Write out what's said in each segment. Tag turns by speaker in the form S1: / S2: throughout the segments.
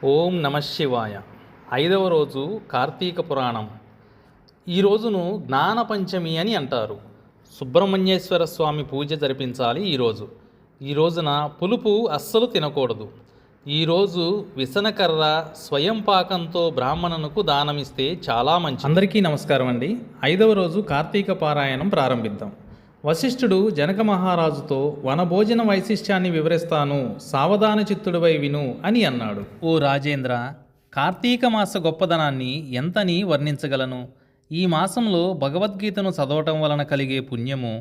S1: ఓం నమ శివాయ. 5వ రోజు కార్తీక పురాణం. ఈ రోజును జ్ఞాన పంచమి అని అంటారు. సుబ్రహ్మణ్యేశ్వర స్వామి పూజ జరిపించాలి. ఈ రోజున పులుపు అస్సలు తినకూడదు. ఈరోజు విసనకర్ర స్వయం పాకంతో బ్రాహ్మణునకు దానమిస్తే చాలా మంచిది. అందరికీ నమస్కారం అండి. 5వ రోజు కార్తీక పారాయణం ప్రారంభిద్దాం. వశిష్ఠుడు జనక మహారాజుతో వనభోజన వైశిష్ట్యాన్ని వివరిస్తాను, సావధాన చిత్తుడివై విను అని అన్నాడు. ఓ రాజేంద్ర, కార్తీక మాస గొప్పదనాన్ని ఎంతని వర్ణించగలను? ఈ మాసంలో భగవద్గీతను చదవటం వలన కలిగే పుణ్యము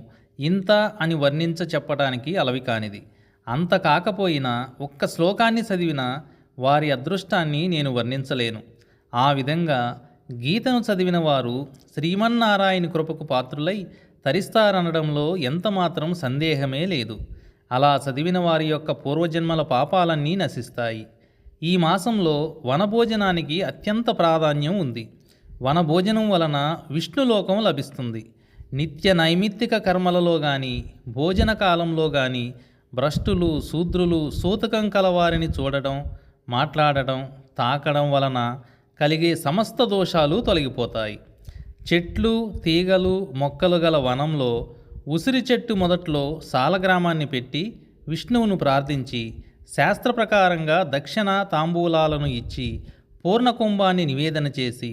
S1: ఇంత అని వర్ణించ చెప్పటానికి అలవి కానిది. అంత కాకపోయినా ఒక్క శ్లోకాన్ని చదివిన వారి అదృష్టాన్ని నేను వర్ణించలేను. ఆ విధంగా గీతను చదివిన వారు శ్రీమన్నారాయణ కృపకు పాత్రులై తరిస్తారనడంలో ఎంతమాత్రం సందేహమే లేదు. అలా చదివిన వారి యొక్క పూర్వజన్మల పాపాలన్నీ నశిస్తాయి. ఈ మాసంలో వనభోజనానికి అత్యంత ప్రాధాన్యం ఉంది. వనభోజనం వలన విష్ణులోకం లభిస్తుంది. నిత్య నైమిత్తిక కర్మలలో కానీ భోజన కాలంలో కానీ భ్రష్టులు శూద్రులు సూతకం కలవారిని చూడటం, మాట్లాడటం, తాకడం వలన కలిగే సమస్త దోషాలు తొలగిపోతాయి. చెట్లు తీగలు మొక్కలు గల వనంలో ఉసిరి చెట్టు మొదట్లో సాలగ్రామాన్ని పెట్టి విష్ణువును ప్రార్థించి శాస్త్ర ప్రకారంగా దక్షిణ తాంబూలాలను ఇచ్చి పూర్ణకుంభాన్ని నివేదన చేసి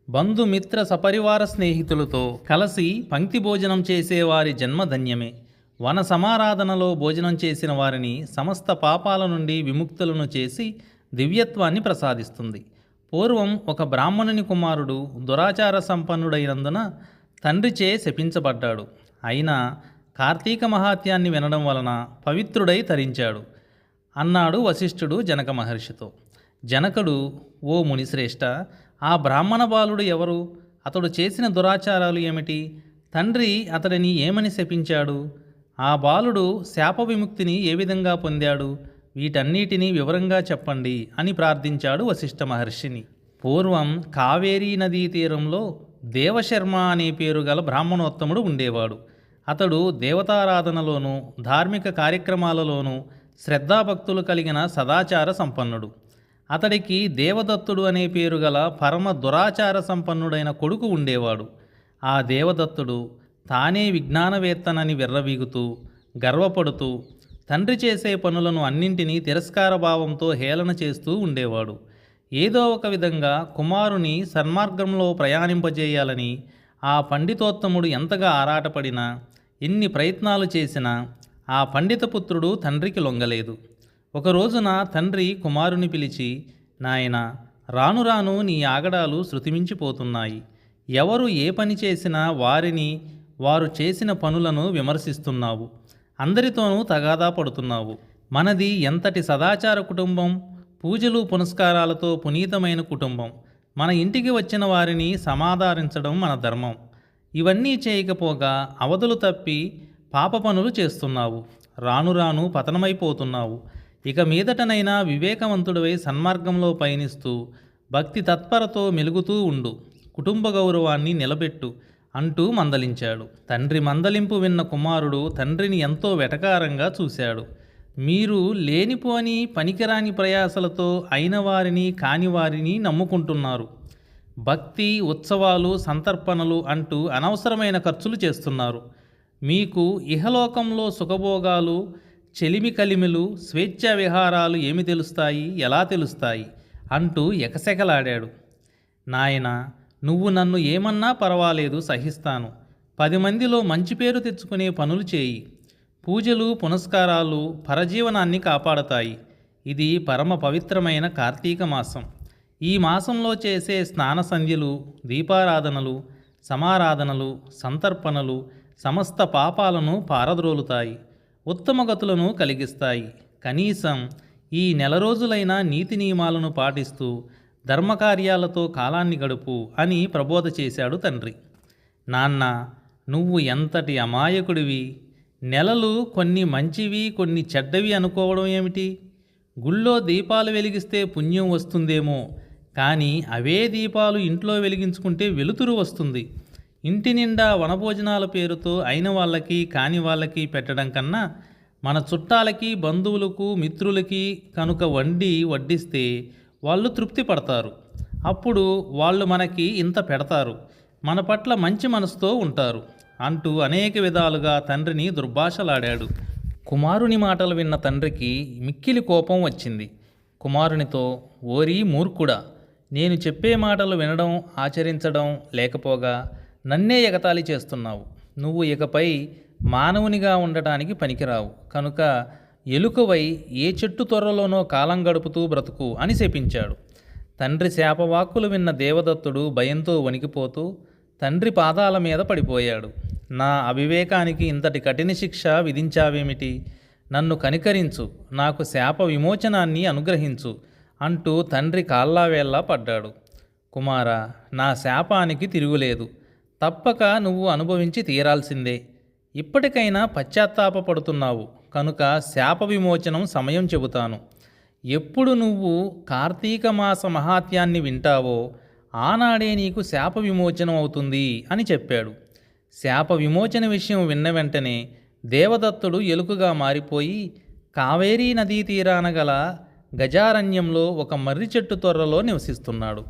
S1: బంధుమిత్ర సపరివార స్నేహితులతో కలిసి పంక్తి భోజనం చేసేవారి జన్మధన్యమే. వన సమారాధనలో భోజనం చేసిన వారిని సమస్త పాపాల నుండి విముక్తులను చేసి దివ్యత్వాన్ని ప్రసాదిస్తుంది. పూర్వం ఒక బ్రాహ్మణుని కుమారుడు దురాచార సంపన్నుడైనందున తండ్రిచే శపించబడ్డాడు. అయినా కార్తీక మహాత్యాన్ని వినడం వలన పవిత్రుడై తరించాడు అన్నాడు వశిష్ఠుడు జనక మహర్షితో. జనకుడు, ఓ మునిశ్రేష్ఠ, ఆ బ్రాహ్మణ బాలుడు ఎవరు? అతడు చేసిన దురాచారాలు ఏమిటి? తండ్రి అతడిని ఏమని శపించాడు? ఆ బాలుడు శాప విముక్తిని ఏ విధంగా పొందాడు? వీటన్నిటినీ వివరంగా చెప్పండి అని ప్రార్థించాడు వశిష్ఠ మహర్షిని. పూర్వం కావేరీ నదీ తీరంలో దేవశర్మ అనే పేరు గల బ్రాహ్మణోత్తముడు ఉండేవాడు. అతడు దేవతారాధనలోనూ ధార్మిక కార్యక్రమాలలోనూ శ్రద్ధాభక్తులు కలిగిన సదాచార సంపన్నుడు. అతడికి దేవదత్తుడు అనే పేరు గల పరమ దురాచార సంపన్నుడైన కొడుకు ఉండేవాడు. ఆ దేవదత్తుడు తానే విజ్ఞానవేత్తనని విర్రవీగుతూ గర్వపడుతూ తండ్రి చేసే పనులను అన్నింటినీ తిరస్కార భావంతో హేళన చేస్తూ ఉండేవాడు. ఏదో ఒక విధంగా కుమారుని సన్మార్గంలో ప్రయాణింపజేయాలని ఆ పండితోత్తముడు ఎంతగా ఆరాటపడినా ఎన్ని ప్రయత్నాలు చేసినా ఆ పండితపుత్రుడు తండ్రికి లొంగలేదు. ఒక రోజున తండ్రి కుమారుని పిలిచి, నాయనా, రాను రాను నీ ఆగడాలు శృతిమించిపోతున్నాయి. ఎవరు ఏ పని చేసినా వారిని వారు చేసిన పనులను విమర్శిస్తున్నావు. అందరితోనూ తగాదా పడుతున్నావు. మనది ఎంతటి సదాచార కుటుంబం, పూజలు పునస్కారాలతో పునీతమైన కుటుంబం. మన ఇంటికి వచ్చిన వారిని సమాధారించడం మన ధర్మం. ఇవన్నీ చేయకపోగా అవధులు తప్పి పాప పనులు చేస్తున్నావు. రాను రాను పతనమైపోతున్నావు. ఇక మీదటనైనా వివేకవంతుడివై సన్మార్గంలో పయనిస్తూ భక్తి తత్పరతో మెలుగుతూ ఉండు. కుటుంబ గౌరవాన్ని నిలబెట్టు అంటూ మందలించాడు. తండ్రి మందలింపు విన్న కుమారుడు తండ్రిని ఎంతో వెటకారంగా చూశాడు. మీరు లేనిపోని పనికిరాని ప్రయాసలతో అయిన వారిని కాని వారిని నమ్ముకుంటున్నారు. భక్తి ఉత్సవాలు సంతర్పణలు అంటూ అనవసరమైన ఖర్చులు చేస్తున్నారు. మీకు ఇహలోకంలో సుఖభోగాలు చెలిమి కలిమిలు స్వేచ్ఛా విహారాలు ఏమి తెలుస్తాయి, ఎలా తెలుస్తాయి అంటూ ఎకసెకలాడాడు. నాయనా, నువ్వు నన్ను ఏమన్నా పర్వాలేదు, సహిస్తాను. 10 మందిలో మంచి పేరు తెచ్చుకునే పనులు చేయి. పూజలు పునస్కారాలు పరజీవనాన్ని కాపాడతాయి. ఇది పరమ పవిత్రమైన కార్తీక మాసం. ఈ మాసంలో చేసే స్నాన సంధ్యలు, దీపారాధనలు, సమారాధనలు, సంతర్పణలు సమస్త పాపాలను పారద్రోలుతాయి, ఉత్తమగతులను కలిగిస్తాయి. కనీసం ఈ నెల రోజులైనా నీతి నియమాలను పాటిస్తూ ధర్మకార్యాలతో కాలాన్ని గడుపు అని ప్రబోధ చేశాడు తండ్రి. నాన్న, నువ్వు ఎంతటి అమాయకుడివి! నెలలు కొన్ని మంచివి కొన్ని చెడ్డవి అనుకోవడం ఏమిటి? గుళ్ళో దీపాలు వెలిగిస్తే పుణ్యం వస్తుందేమో, కానీ అవే దీపాలు ఇంట్లో వెలిగించుకుంటే వెలుతురు వస్తుంది. ఇంటి నిండా వనభోజనాల పేరుతో అయిన వాళ్ళకి కాని వాళ్ళకి పెట్టడం కన్నా మన చుట్టాలకి బంధువులకు మిత్రులకి కనుక వడ్డిస్తే వాళ్ళు తృప్తి పడతారు. అప్పుడు వాళ్ళు మనకి ఇంత పెడతారు, మన పట్ల మంచి మనసుతో ఉంటారు అంటూ అనేక విధాలుగా తండ్రిని దుర్భాషలాడాడు. కుమారుని మాటలు విన్న తండ్రికి మిక్కిలి కోపం వచ్చింది. కుమారునితో, ఓరి మూర్ఖుడా, నేను చెప్పే మాటలు వినడం ఆచరించడం లేకపోగా నన్నే ఎగతాళి చేస్తున్నావు. నువ్వు ఇకపై మానవునిగా ఉండటానికి పనికిరావు కనుక ఎలుకవై ఏ చెట్టు తొర్రలోనో కాలం గడుపుతూ బ్రతుకు అని శపించాడు. తండ్రి శాపవాక్కులు విన్న దేవదత్తుడు భయంతో వణికిపోతూ తండ్రి పాదాల మీద పడిపోయాడు. నా అవివేకానికి ఇంతటి కఠిన శిక్ష విధించావేమిటి? నన్ను కనికరించు, నాకు శాప విమోచనాన్ని అనుగ్రహించు అంటూ తండ్రి కాళ్ళావేళ్లా పడ్డాడు. కుమారా, నా శాపానికి తిరుగులేదు. తప్పక నువ్వు అనుభవించి తీరాల్సిందే. ఇప్పటికైనా పశ్చాత్తాపపడుతున్నావు కనుక శాప విమోచనం సమయం చెబుతాను. ఎప్పుడు నువ్వు కార్తీక మాస మహాత్యాన్ని వింటావో ఆనాడే నీకు శాప విమోచనం అవుతుంది అని చెప్పాడు. శాప విమోచన విషయం విన్న వెంటనే దేవదత్తుడు ఎలుకగా మారిపోయి కావేరీ నదీ తీరాన గల గజారణ్యంలో ఒక మర్రి చెట్టు తొర్రలో నివసిస్తున్నాడు.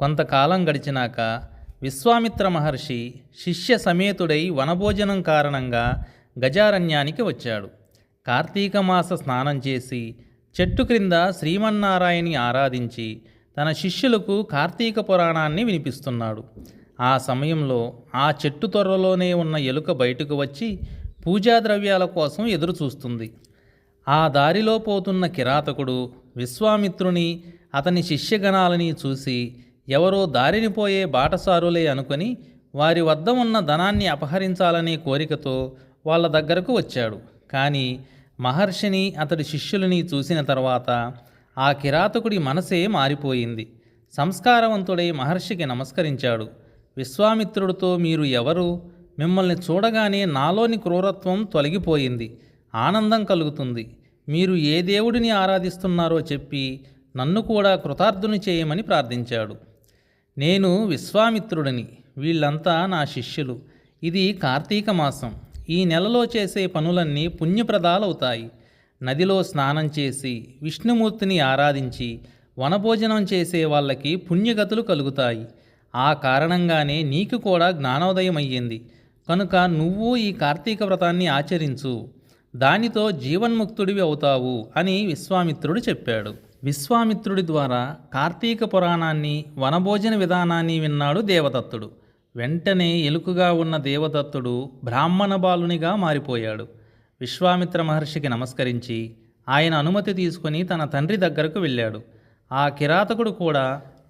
S1: కొంతకాలం గడిచినాక విశ్వామిత్ర మహర్షి శిష్య సమేతుడై వనభోజనం కారణంగా గజారణ్యానికి వచ్చాడు. కార్తీక మాస స్నానం చేసి చెట్టు క్రింద శ్రీమన్నారాయణి ఆరాధించి తన శిష్యులకు కార్తీక పురాణాన్ని వినిపిస్తున్నాడు. ఆ సమయంలో ఆ చెట్టు తొర్రలోనే ఉన్న ఎలుక బయటకు వచ్చి పూజా ద్రవ్యాల కోసం ఎదురు చూస్తుంది. ఆ దారిలో పోతున్న కిరాతకుడు విశ్వామిత్రుని అతని శిష్యగణాలని చూసి ఎవరో దారిని పోయే బాటసారులే అనుకొని వారి వద్ద ఉన్న ధనాన్ని అపహరించాలనే కోరికతో వాళ్ళ దగ్గరకు వచ్చాడు. కానీ మహర్షిని అతడి శిష్యులని చూసిన తర్వాత ఆ కిరాతకుడి మనసే మారిపోయింది. సంస్కారవంతుడై మహర్షికి నమస్కరించాడు. విశ్వామిత్రుడితో, మీరు ఎవరు? మిమ్మల్ని చూడగానే నాలోని క్రూరత్వం తొలగిపోయింది, ఆనందం కలుగుతుంది. మీరు ఏ దేవుడిని ఆరాధిస్తున్నారో చెప్పి నన్ను కూడా కృతార్థుని చేయమని ప్రార్థించాడు. నేను విశ్వామిత్రుడిని, వీళ్ళంతా నా శిష్యులు. ఇది కార్తీక మాసం. ఈ నెలలో చేసే పనులన్నీ పుణ్యప్రదాలవుతాయి. నదిలో స్నానం చేసి విష్ణుమూర్తిని ఆరాధించి వనభోజనం చేసే వాళ్ళకి పుణ్యగతులు కలుగుతాయి. ఆ కారణంగానే నీకు కూడా జ్ఞానోదయం అయ్యింది కనుక నువ్వు ఈ కార్తీక వ్రతాన్ని ఆచరించు, దానితో జీవన్ముక్తుడివి అవుతావు అని విశ్వామిత్రుడు చెప్పాడు. విశ్వామిత్రుడి ద్వారా కార్తీక పురాణాన్ని వనభోజన విధానాన్ని విన్నాడు దేవదత్తుడు. వెంటనే ఎలుకగా ఉన్న దేవదత్తుడు బ్రాహ్మణ బాలునిగా మారిపోయాడు. విశ్వామిత్ర మహర్షికి నమస్కరించి ఆయన అనుమతి తీసుకుని తన తండ్రి దగ్గరకు వెళ్ళాడు. ఆ కిరాతకుడు కూడా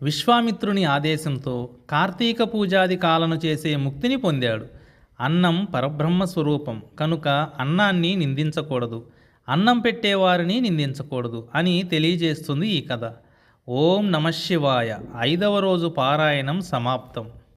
S1: విశ్వామిత్రుని ఆదేశంతో కార్తీక పూజాది కాలను చేసే ముక్తిని పొందాడు. అన్నం పరబ్రహ్మ స్వరూపం కనుక అన్నాన్ని నిందించకూడదు, అన్నం పెట్టేవారిని నిందించకూడదు అని తెలియజేస్తుంది ఈ కథ. ఓం నమః శివాయ. 5వ రోజు పారాయణం సమాప్తం.